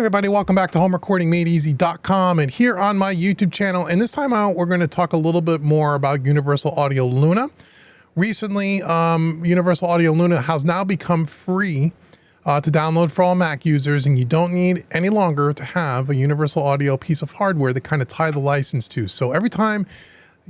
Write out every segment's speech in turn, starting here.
everybody, welcome back to homerecordingmadeeasy.com and here on my YouTube channel. And this time out, we're going to talk a little bit more about Universal Audio Luna. Recently, Universal Audio Luna has now become free to download for all Mac users, and you don't need any longer to have a Universal Audio piece of hardware to kind of tie the license to. So every time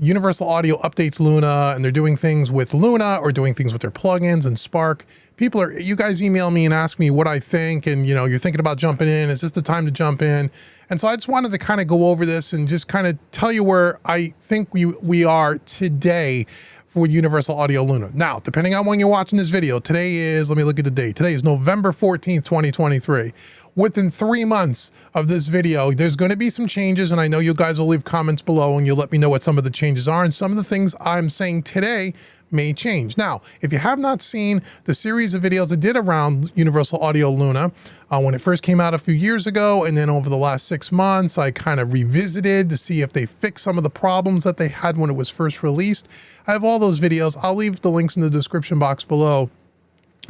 Universal Audio updates Luna and they're doing things with Luna or doing things with their plugins and Spark, you guys email me and ask me what I think, and you're thinking about jumping in. Is this the time to jump in? And so I just wanted to kind of go over this and just kind of tell you where I think we are today for Universal Audio Luna. Now, depending on when you're watching this video, today is, let me look at the date. Today is November 14th, 2023. Within 3 months of this video, there's going to be some changes, and I know you guys will leave comments below and you'll let me know what some of the changes are, and some of the things I'm saying today may change. Now, if you have not seen the series of videos I did around Universal Audio Luna, when it first came out a few years ago, and then over the last 6 months, I kind of revisited to see if they fixed some of the problems that they had when it was first released. I have all those videos. I'll leave the links in the description box below,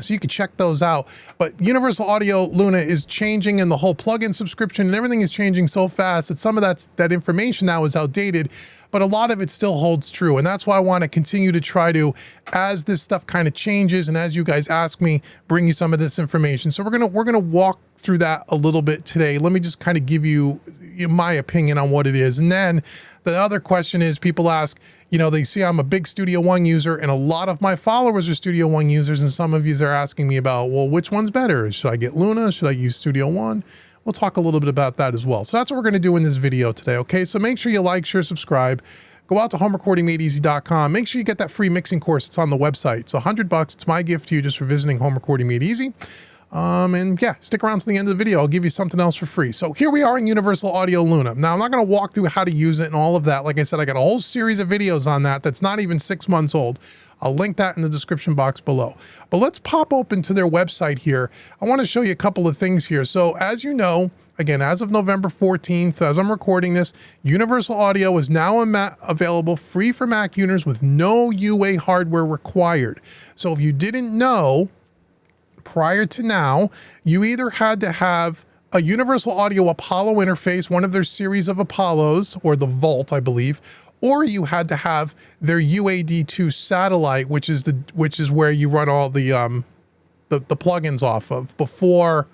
so you can check those out. But Universal Audio Luna is changing, and the whole plugin subscription and everything is changing so fast that some of that information now is outdated, but a lot of it still holds true. And that's why I want to continue to try to, as this stuff kind of changes and as you guys ask me, bring you some of this information. So we're gonna walk through that a little bit today. Let me just kind of give you my opinion on what it is. And then the other question is, people ask, they see I'm a big Studio One user, and a lot of my followers are Studio One users, and some of you are asking me about, well, which one's better? Should I get Luna? Should I use Studio One? We'll talk a little bit about that as well. So that's what we're going to do in this video today, okay? So make sure you like, share, subscribe. Go out to homerecordingmadeeasy.com. Make sure you get that free mixing course. It's on the website. It's $100. It's my gift to you just for visiting Home Recording Made Easy. And yeah, stick around to the end of the video. I'll give you something else for free. So here we are in Universal Audio Luna. Now, I'm not going to walk through how to use it and all of that. Like I said, I got a whole series of videos on that that's not even 6 months old. I'll link that in the description box below. But let's pop open to their website here. I want to show you a couple of things here. So as you know, again, as of November 14th, as I'm recording this, Universal Audio is now available free for Mac users with no UA hardware required. So if you didn't know, prior to now, you either had to have a Universal Audio Apollo interface, one of their series of Apollos, or the Vault, I believe, or you had to have their UAD2 satellite, which is where you run all the plugins off of before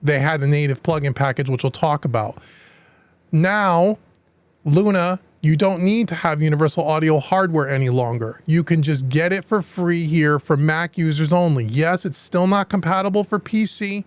they had a native plugin package, which we'll talk about. Now, Luna, you don't need to have Universal Audio hardware any longer. You can just get it for free here for Mac users only. Yes, it's still not compatible for PC.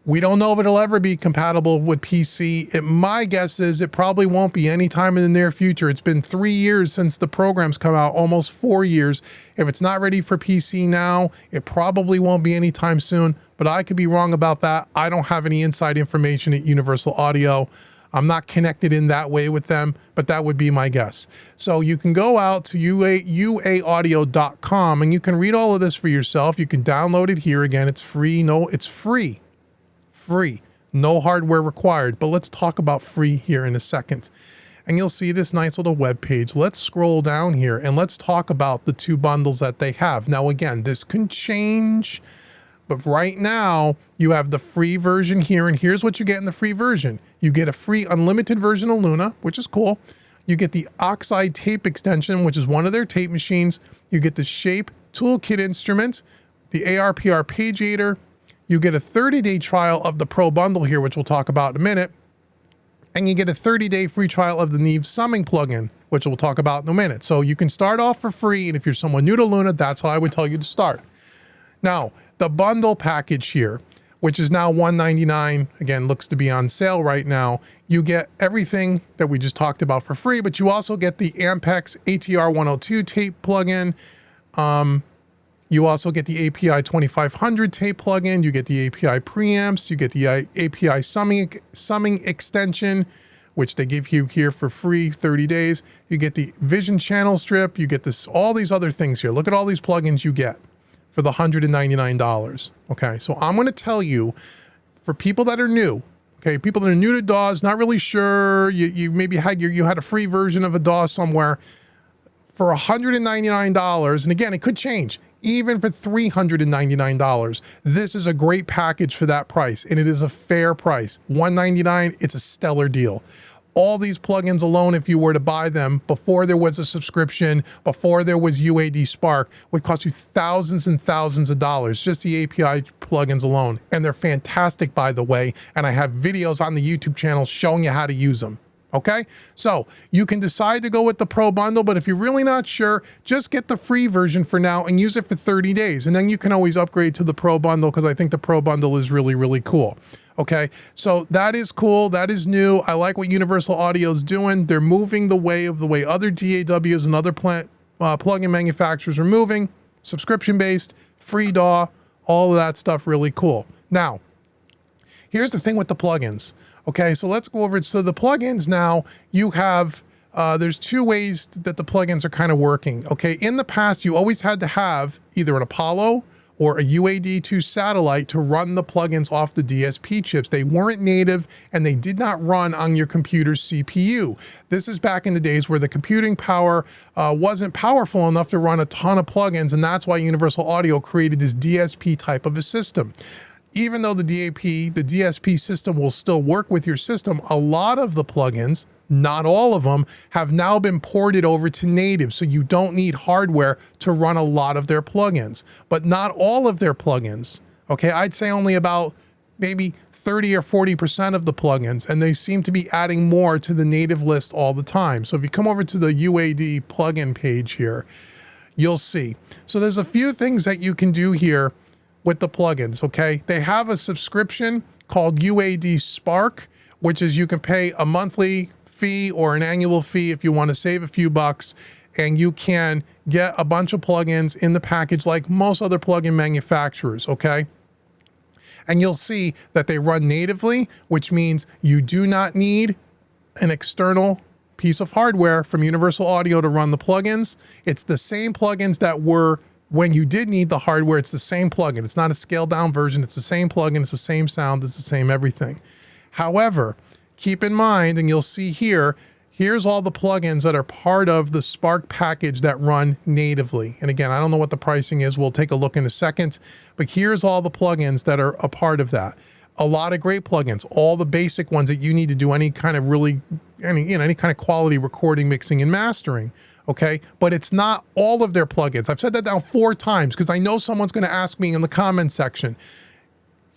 We don't know if it'll ever be compatible with PC. My guess is it probably won't be anytime in the near future. It's been 3 years since the program's come out, almost 4 years. If it's not ready for PC now, it probably won't be anytime soon, but I could be wrong about that. I don't have any inside information at Universal Audio. I'm not connected in that way with them, but that would be my guess. So you can go out to uaaudio.com and you can read all of this for yourself. You can download it here. Again, it's free. No, it's free. Free. No hardware required. But let's talk about free here in a second. And you'll see this nice little web page. Let's scroll down here and let's talk about the two bundles that they have. Now, again, this can change, but right now you have the free version here, and here's what you get in the free version. You get a free unlimited version of Luna, which is cool. You get the Oxide tape extension, which is one of their tape machines. You get the Shape Toolkit instrument, the ARPR Pageator. You get a 30-day trial of the Pro bundle here, which we'll talk about in a minute. And you get a 30-day free trial of the Neve Summing plugin, which we'll talk about in a minute. So you can start off for free, and if you're someone new to Luna, that's how I would tell you to start. Now, the bundle package here, which is now $199, again, looks to be on sale right now. You get everything that we just talked about for free, but you also get the Ampex ATR 102 tape plugin. You also get the API 2500 tape plugin. You get the API preamps. You get the API summing extension, which they give you here for free 30 days. You get the Vision channel strip. You get all these other things here. Look at all these plugins you get for the $199. Okay, so I'm going to tell you, for people that are new, okay, people that are new to DAWs, not really sure, you maybe had a free version of a DAW somewhere, for $199, and again, it could change. even for $399. This is a great package for that price, and it is a fair price. $199, it's a stellar deal. All these plugins alone, if you were to buy them before there was a subscription, before there was UAD Spark, would cost you thousands and thousands of dollars, just the API plugins alone. And they're fantastic, by the way. And I have videos on the YouTube channel showing you how to use them. Okay, so you can decide to go with the Pro bundle, but if you're really not sure, just get the free version for now and use it for 30 days. And then you can always upgrade to the Pro bundle, because I think the Pro bundle is really, really cool. Okay, so that is cool. That is new. I like what Universal Audio is doing. They're moving the way other DAWs and other plugin manufacturers are moving. Subscription-based, free DAW, all of that stuff, really cool. Now, here's the thing with the plugins. Okay, so let's go over it. So the plugins now, you have, there's two ways that the plugins are kind of working. Okay, in the past, you always had to have either an Apollo or a UAD2 satellite to run the plugins off the DSP chips. They weren't native and they did not run on your computer's CPU. This is back in the days where the computing power wasn't powerful enough to run a ton of plugins, and that's why Universal Audio created this DSP type of a system. Even though the DSP system will still work with your system, a lot of the plugins, not all of them, have now been ported over to native, so you don't need hardware to run a lot of their plugins. But not all of their plugins, okay? I'd say only about maybe 30 or 40% of the plugins, and they seem to be adding more to the native list all the time. So if you come over to the UAD plugin page here, you'll see. So there's a few things that you can do here with the plugins, okay? They have a subscription called UAD Spark, which is you can pay a monthly fee or an annual fee if you want to save a few bucks, and you can get a bunch of plugins in the package like most other plugin manufacturers, okay? And you'll see that they run natively, which means you do not need an external piece of hardware from Universal Audio to run the plugins. It's the same plugins that were when you did need the hardware. It's the same plugin. It's not a scaled down version. It's the same plugin. It's the same sound. It's the same everything. However, keep in mind, and you'll see here, here's all the plugins that are part of the Spark package that run natively. And again, I don't know what the pricing is. We'll take a look in a second, but here's all the plugins that are a part of that. A lot of great plugins, all the basic ones that you need to do any kind of any kind of quality recording, mixing, and mastering. Okay, but it's not all of their plugins. I've said that now 4 times because I know someone's going to ask me in the comment section.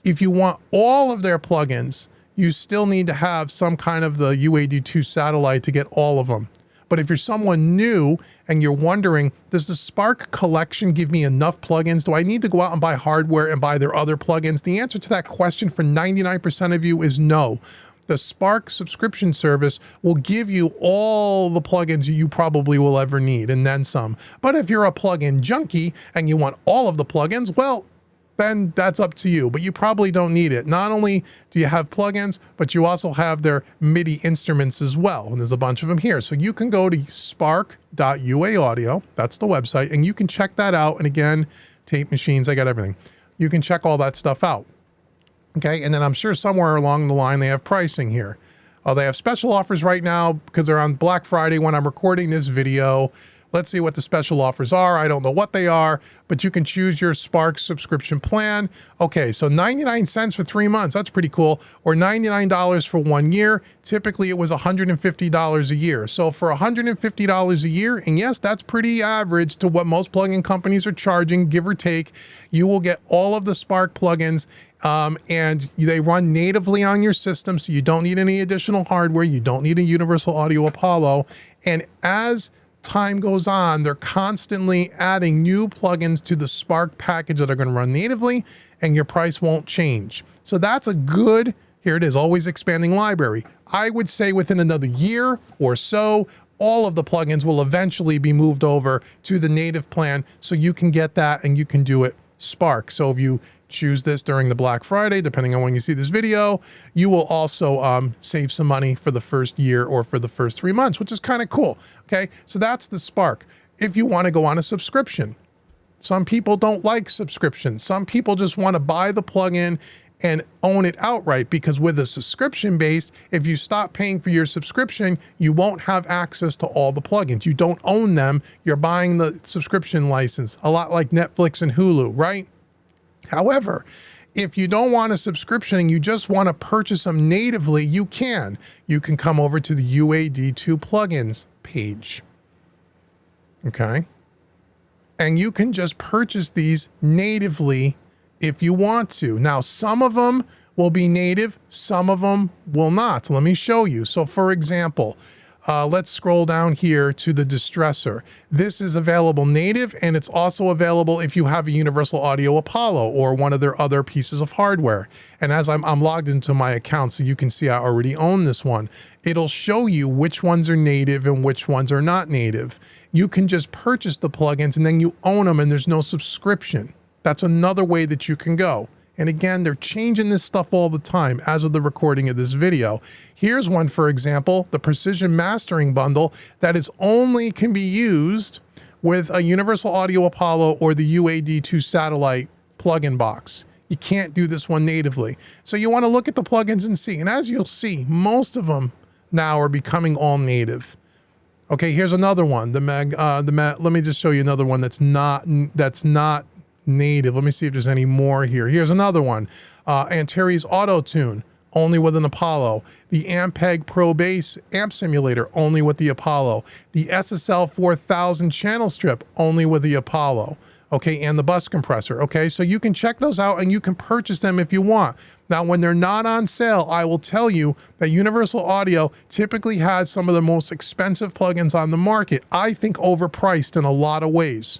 If you want all of their plugins, you still need to have some kind of the UAD2 satellite to get all of them. But if you're someone new and you're wondering, does the Spark collection give me enough plugins? Do I need to go out and buy hardware and buy their other plugins? The answer to that question for 99% of you is no. The Spark subscription service will give you all the plugins you probably will ever need, and then some. But if you're a plugin junkie and you want all of the plugins, well, then that's up to you, but you probably don't need it. Not only do you have plugins, but you also have their MIDI instruments as well, and there's a bunch of them here. So you can go to spark.uaaudio, that's the website, and you can check that out. And again, tape machines, I got everything. You can check all that stuff out. Okay, and then I'm sure somewhere along the line they have pricing here. They have special offers right now because they're on Black Friday when I'm recording this video. Let's see what the special offers are. I don't know what they are, but you can choose your Spark subscription plan. Okay, so 99 cents for 3 months. That's pretty cool. Or $99 for 1 year. Typically, it was $150 a year. So for $150 a year, and yes, that's pretty average to what most plugin companies are charging, give or take, you will get all of the Spark plugins, and they run natively on your system, so you don't need any additional hardware. You don't need a Universal Audio Apollo. And as time goes on, they're constantly adding new plugins to the Spark package that are going to run natively, and your price won't change. So that's a good, here it is, always expanding library. I would say within another year or so, all of the plugins will eventually be moved over to the native plan, so you can get that and you can do it Spark. So if you choose this during the Black Friday, depending on when you see this video, you will also save some money for the first year or for the first 3 months, which is kind of cool. Okay, so that's the Spark. If you want to go on a subscription, some people don't like subscriptions. Some people just want to buy the plugin and own it outright, because with a subscription base, if you stop paying for your subscription, you won't have access to all the plugins. You don't own them. You're buying the subscription license, a lot like Netflix and Hulu, right? However, if you don't want a subscription and you just want to purchase them natively, you can. You can come over to the UAD2 plugins page. Okay? And you can just purchase these natively if you want to. Now, some of them will be native, some of them will not. Let me show you. So for example, let's scroll down here to the distressor. This is available native, and it's also available if you have a Universal Audio Apollo or one of their other pieces of hardware. And as I'm logged into my account, so you can see I already own this one, it'll show you which ones are native and which ones are not native. You can just purchase the plugins and then you own them and there's no subscription. That's another way that you can go. And again, they're changing this stuff all the time as of the recording of this video. Here's one, for example, the Precision Mastering Bundle that is only can be used with a Universal Audio Apollo or the UAD2 satellite plugin box. You can't do this one natively. So you want to look at the plugins and see. And as you'll see, most of them now are becoming all native. Okay, here's another one. Let me just show you another one that's not native. Let me see if there's any more here. Here's another one. Antares Auto Tune, only with an Apollo. The Ampeg Pro Bass Amp Simulator, only with the Apollo. The SSL 4000 Channel Strip, only with the Apollo. Okay, and the bus compressor. Okay, so you can check those out and you can purchase them if you want. Now, when they're not on sale, I will tell you that Universal Audio typically has some of the most expensive plugins on the market. I think overpriced in a lot of ways.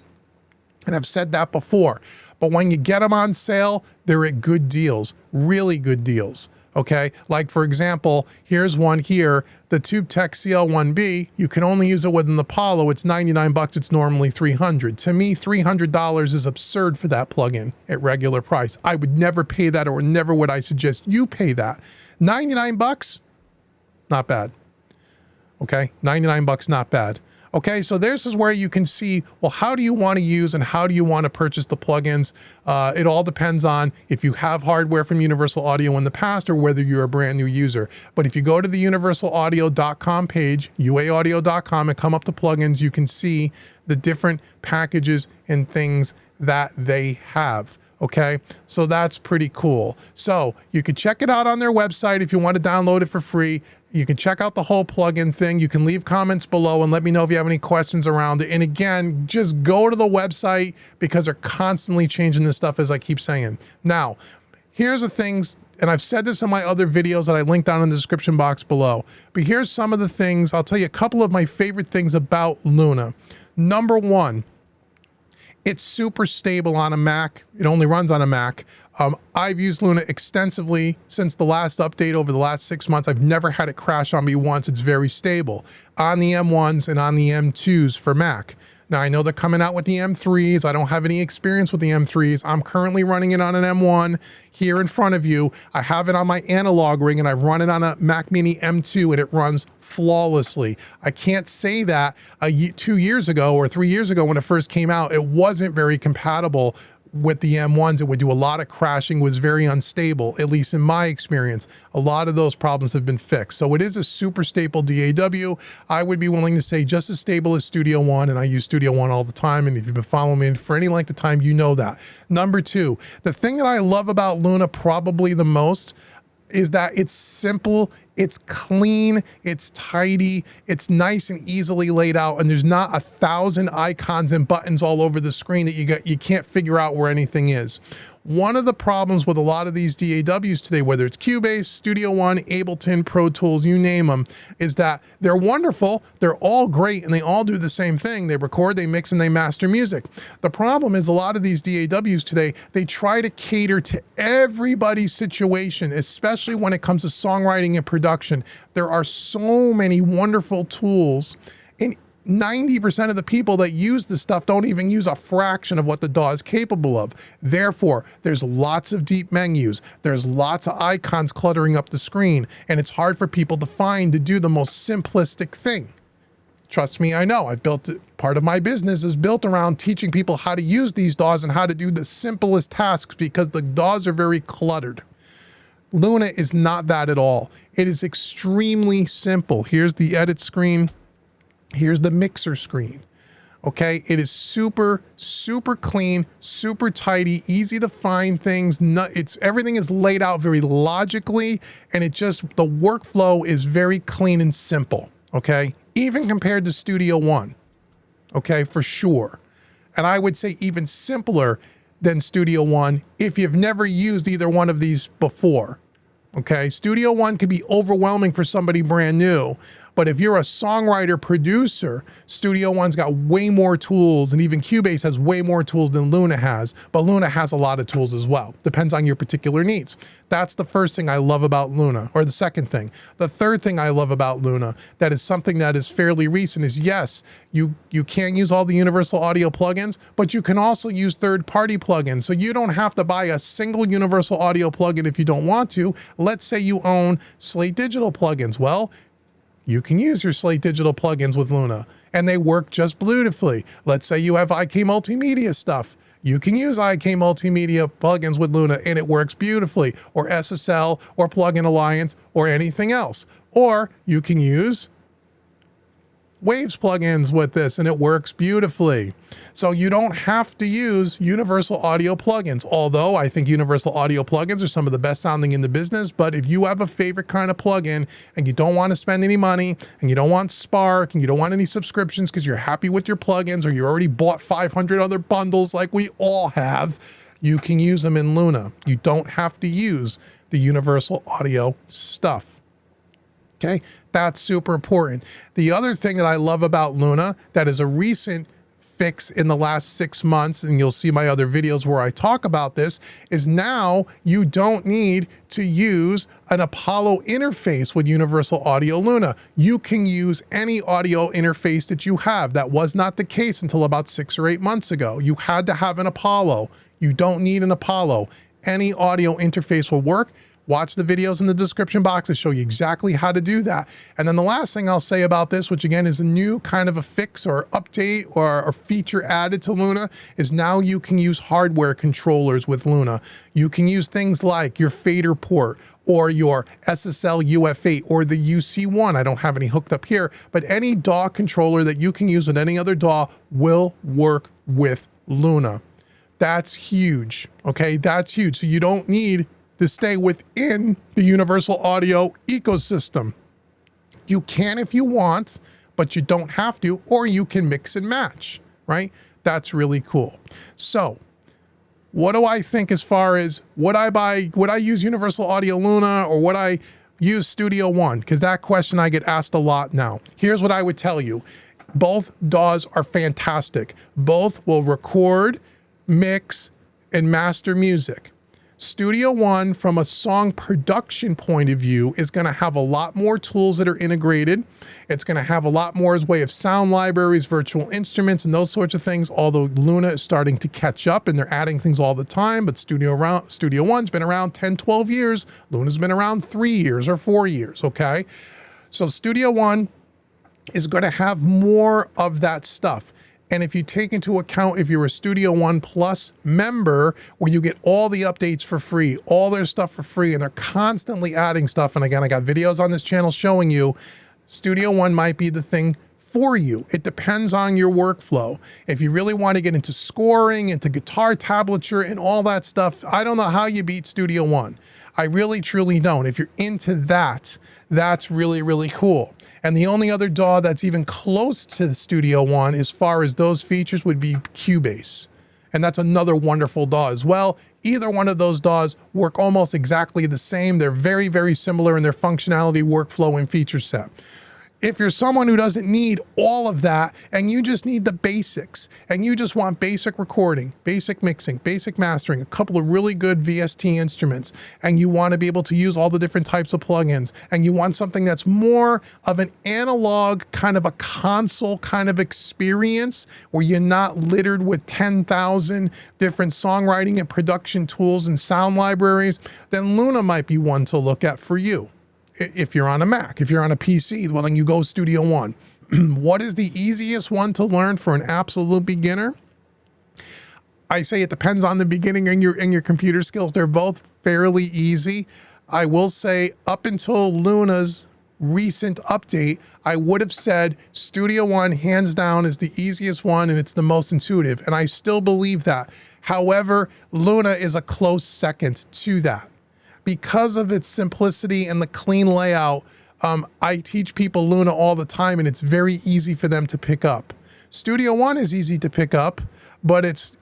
And I've said that before, but when you get them on sale, they're at good deals, really good deals. Okay, like for example, here's one here, the TubeTech CL1B. You can only use it with an Apollo. It's 99 bucks. It's normally 300. To me, $300 is absurd for that plugin at regular price. I would never pay that, or never would I suggest you pay that. 99 bucks, not bad. Okay, 99 bucks, not bad. Okay, so this is where you can see, well, how do you want to use and how do you want to purchase the plugins? It all depends on if you have hardware from Universal Audio in the past or whether you're a brand new user. But if you go to the universalaudio.com page, uaaudio.com, and come up to plugins, you can see the different packages and things that they have. Okay, so that's pretty cool. So you can check it out on their website if you want to download it for free. You can check out the whole plugin thing. You can leave comments below and let me know if you have any questions around it. And again, just go to the website because they're constantly changing this stuff, as I keep saying. Now, here's the things, and I've said this in my other videos that I linked down in the description box below, but here's some of the things. I'll tell you a couple of my favorite things about Luna. Number one, it's super stable on a Mac. It only runs on a Mac. I've used Luna extensively since the last update over the last 6 months. I've never had it crash on me once. It's very stable on the M1s and on the M2s for Mac. Now, I know they're coming out with the M3s. I don't have any experience with the M3s. I'm currently running it on an M1 here in front of you. I have it on my analog ring, and I've run it on a Mac Mini M2, and it runs flawlessly. I can't say that 2 years ago or 3 years ago when it first came out, it wasn't very compatible with the M1s. It would do a lot of crashing, was very unstable, at least in my experience. A lot of those problems have been fixed. So it is a super stable DAW. I would be willing to say just as stable as Studio One, and I use Studio One all the time. And if you've been following me for any length of time, you know that. Number two, the thing that I love about Luna probably the most is that it's simple, it's clean, it's tidy, it's nice and easily laid out, and there's not 1,000 icons and buttons all over the screen that you can't figure out where anything is. One of the problems with a lot of these DAWs today, whether it's Cubase, Studio One, Ableton, Pro Tools, you name them, is that they're wonderful, they're all great, and they all do the same thing. They record, they mix, and they master music. The problem is a lot of these DAWs today, they try to cater to everybody's situation, especially when it comes to songwriting and production. There are so many wonderful tools, and 90% of the people that use this stuff don't even use a fraction of what the DAW is capable of. Therefore, there's lots of deep menus. There's lots of icons cluttering up the screen, and it's hard for people to find to do the most simplistic thing. Trust me, I know. I've built it. Part of my business is built around teaching people how to use these DAWs and how to do the simplest tasks because the DAWs are very cluttered. Luna is not that at all. It is extremely simple. Here's the edit screen. Here's the mixer screen. Okay, it is super, super clean, super tidy, easy to find things. Everything is laid out very logically, and the workflow is very clean and simple. Okay, even compared to Studio One. Okay, for sure. And I would say even simpler than Studio One if you've never used either one of these before. Okay, Studio One could be overwhelming for somebody brand new, but if you're a songwriter producer, Studio One's got way more tools, and even Cubase has way more tools than Luna has, but Luna has a lot of tools as well. Depends on your particular needs. That's the first thing I love about Luna, or the second thing. The third thing I love about Luna, that is something that is fairly recent, is yes, you can use all the Universal Audio plugins, but you can also use third-party plugins. So you don't have to buy a single Universal Audio plugin if you don't want to. Let's say you own Slate Digital plugins. Well, you can use your Slate Digital plugins with Luna, and they work just beautifully. Let's say you have IK Multimedia stuff. You can use IK Multimedia plugins with Luna, and it works beautifully, or SSL, or Plugin Alliance, or anything else. Or you can use Waves plugins with this, and it works beautifully. So you don't have to use Universal Audio plugins, although I think Universal Audio plugins are some of the best sounding in the business. But if you have a favorite kind of plugin and you don't want to spend any money, and you don't want Spark, and you don't want any subscriptions because you're happy with your plugins, or you already bought 500 other bundles like we all have, you can use them in Luna. You don't have to use the Universal Audio stuff. Okay, that's super important. The other thing that I love about Luna that is a recent fix in the last 6 months, and you'll see my other videos where I talk about this, is now you don't need to use an Apollo interface with Universal Audio Luna. You can use any audio interface that you have. That was not the case until about 6 or 8 months ago. You had to have an Apollo. You don't need an Apollo. Any audio interface will work. Watch the videos in the description box to show you exactly how to do that. And then the last thing I'll say about this, which again is a new kind of a fix or update or a feature added to Luna, is now you can use hardware controllers with Luna. You can use things like your fader port or your SSL UF8 or the UC1. I don't have any hooked up here, but any DAW controller that you can use with any other DAW will work with Luna. That's huge, okay? That's huge. So you don't need to stay within the Universal Audio ecosystem. You can if you want, but you don't have to, or you can mix and match, right? That's really cool. So what do I think as far as would I use Universal Audio Luna or would I use Studio One? Because that question I get asked a lot now. Here's what I would tell you. Both DAWs are fantastic. Both will record, mix, and master music. Studio One, from a song production point of view, is going to have a lot more tools that are integrated. It's going to have a lot more as way of sound libraries, virtual instruments, and those sorts of things, although Luna is starting to catch up and they're adding things all the time. But Studio One's been around 10, 12 years. Luna's been around 3 years or 4 years, okay? So Studio One is going to have more of that stuff. And if you take into account, if you're a Studio One Plus member, where you get all the updates for free, all their stuff for free, and they're constantly adding stuff. And again, I got videos on this channel showing you Studio One might be the thing for you. It depends on your workflow. If you really want to get into scoring, into guitar tablature and all that stuff, I don't know how you beat Studio One. I really, truly don't. If you're into that, that's really, really cool. And the only other DAW that's even close to the Studio One as far as those features would be Cubase. And that's another wonderful DAW as well. Either one of those DAWs work almost exactly the same. They're very, very similar in their functionality, workflow, and feature set. If you're someone who doesn't need all of that and you just need the basics and you just want basic recording, basic mixing, basic mastering, a couple of really good VST instruments, and you want to be able to use all the different types of plugins, and you want something that's more of an analog kind of a console kind of experience where you're not littered with 10,000 different songwriting and production tools and sound libraries, then Luna might be one to look at for you. If you're on a Mac, if you're on a PC, well, then you go Studio One. What is the easiest one to learn for an absolute beginner? I say it depends on the beginning and your computer skills. They're both fairly easy. I will say up until Luna's recent update, I would have said Studio One hands down is the easiest one and it's the most intuitive, and I still believe that. However, Luna is a close second to that. Because of its simplicity and the clean layout, I teach people Luna all the time and it's very easy for them to pick up. Studio One is easy to pick up, but it's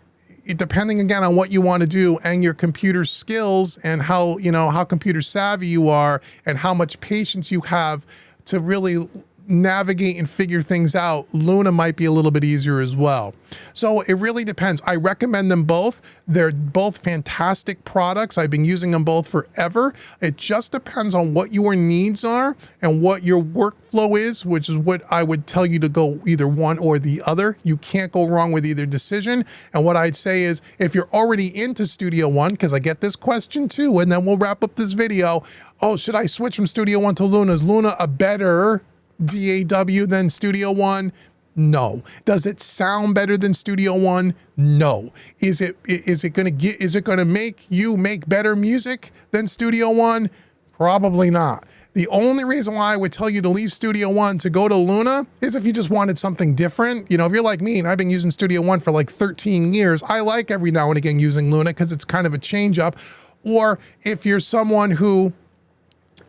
depending again on what you want to do and your computer skills and how, how computer savvy you are and how much patience you have to really navigate and figure things out. Luna might be a little bit easier as well. So it really depends. I recommend them both. They're both fantastic products. I've been using them both forever. It just depends on what your needs are and what your workflow is, which is what I would tell you to go either one or the other. You can't go wrong with either decision. And what I'd say is if you're already into Studio One, because I get this question too, and then we'll wrap up this video. Oh, should I switch from Studio One to Luna? Is Luna a better DAW than Studio One? No. Does it sound better than Studio One? No. Is it going to make you make better music than Studio One? Probably not. The only reason why I would tell you to leave Studio One to go to Luna is if you just wanted something different. If you're like me and I've been using Studio One for like 13 years, I like every now and again using Luna because it's kind of a change up. Or if you're someone who,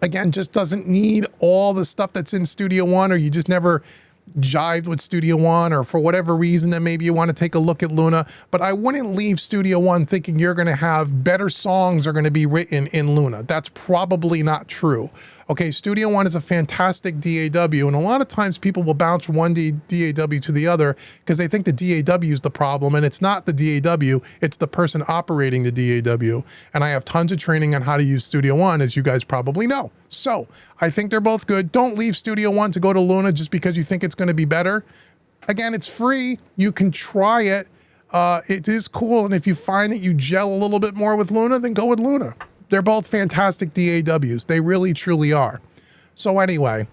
again, just doesn't need all the stuff that's in Studio One, or you just never jived with Studio One, or for whatever reason that maybe you want to take a look at Luna. But I wouldn't leave Studio One thinking you're going to have better songs are going to be written in Luna. That's probably not true. Okay, Studio One is a fantastic DAW, and a lot of times people will bounce from one DAW to the other because they think the DAW is the problem, and it's not the DAW, it's the person operating the DAW. And I have tons of training on how to use Studio One, as you guys probably know. So I think they're both good. Don't leave Studio One to go to Luna just because you think it's going to be better. Again, it's free. You can try it. It is cool, and if you find that you gel a little bit more with Luna, then go with Luna. They're both fantastic DAWs. They really, truly are. So anyway,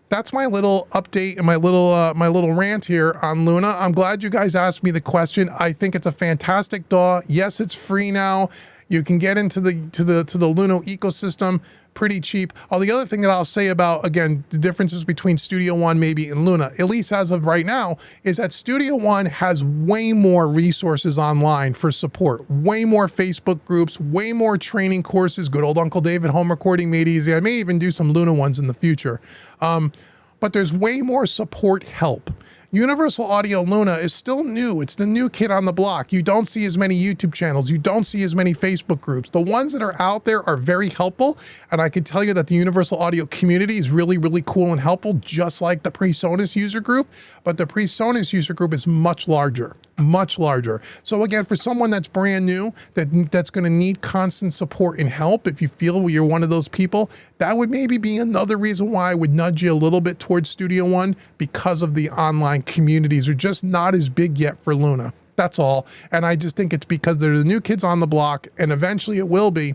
that's my little update and my little rant here on Luna. I'm glad you guys asked me the question. I think it's a fantastic DAW. Yes, it's free now. You can get into the Luna ecosystem pretty cheap. The other thing that I'll say about, again, the differences between Studio One maybe and Luna, at least as of right now, is that Studio One has way more resources online for support, way more Facebook groups, way more training courses. Good old Uncle David, home recording made easy. I may even do some Luna ones in the future. But there's way more support help. Universal Audio Luna is still new. It's the new kid on the block. You don't see as many YouTube channels. You don't see as many Facebook groups. The ones that are out there are very helpful. And I can tell you that the Universal Audio community is really, really cool and helpful, just like the PreSonus user group. But the PreSonus user group is much larger. Much larger. So again, for someone that's brand new, that's going to need constant support and help, if you feel you're one of those people, that would maybe be another reason why I would nudge you a little bit towards Studio One, because of the online communities are just not as big yet for Luna. That's all. And I just think it's because they're the new kids on the block, and eventually it will be.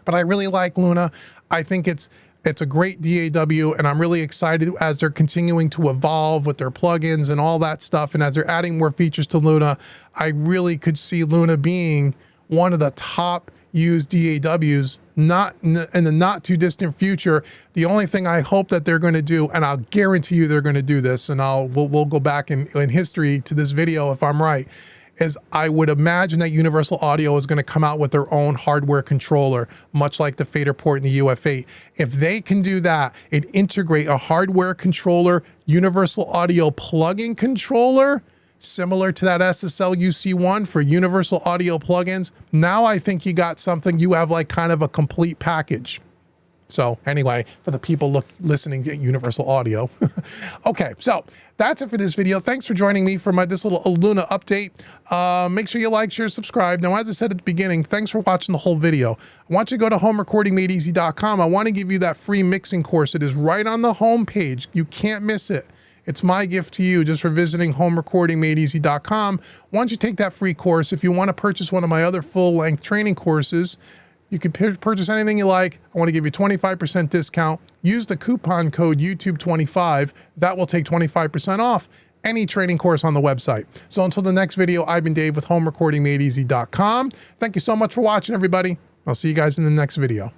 But I really like Luna. I think it's a great DAW, and I'm really excited as they're continuing to evolve with their plugins and all that stuff. And as they're adding more features to Luna, I really could see Luna being one of the top used DAWs, not in the not too distant future. The only thing I hope that they're going to do, and I'll guarantee you they're going to do this, and we'll go back in history to this video if I'm right, is I would imagine that Universal Audio is going to come out with their own hardware controller, much like the fader port in the UF8. If they can do that and integrate a hardware controller, Universal Audio plugin controller, similar to that SSL UC1 for Universal Audio plugins, now I think you got something. You have like kind of a complete package. So anyway, for the people listening to Universal Audio. Okay, so that's it for this video. Thanks for joining me for this little Luna update. Make sure you like, share, subscribe. Now, as I said at the beginning, thanks for watching the whole video. I want you to go to homerecordingmadeeasy.com. I want to give you that free mixing course. It is right on the home page. You can't miss it. It's my gift to you just for visiting homerecordingmadeeasy.com. Once you take that free course, if you want to purchase one of my other full-length training courses, you can purchase anything you like. I want to give you 25% discount. Use the coupon code YouTube25. That will take 25% off any training course on the website. So until the next video, I've been Dave with homerecordingmadeeasy.com. Thank you so much for watching, everybody. I'll see you guys in the next video.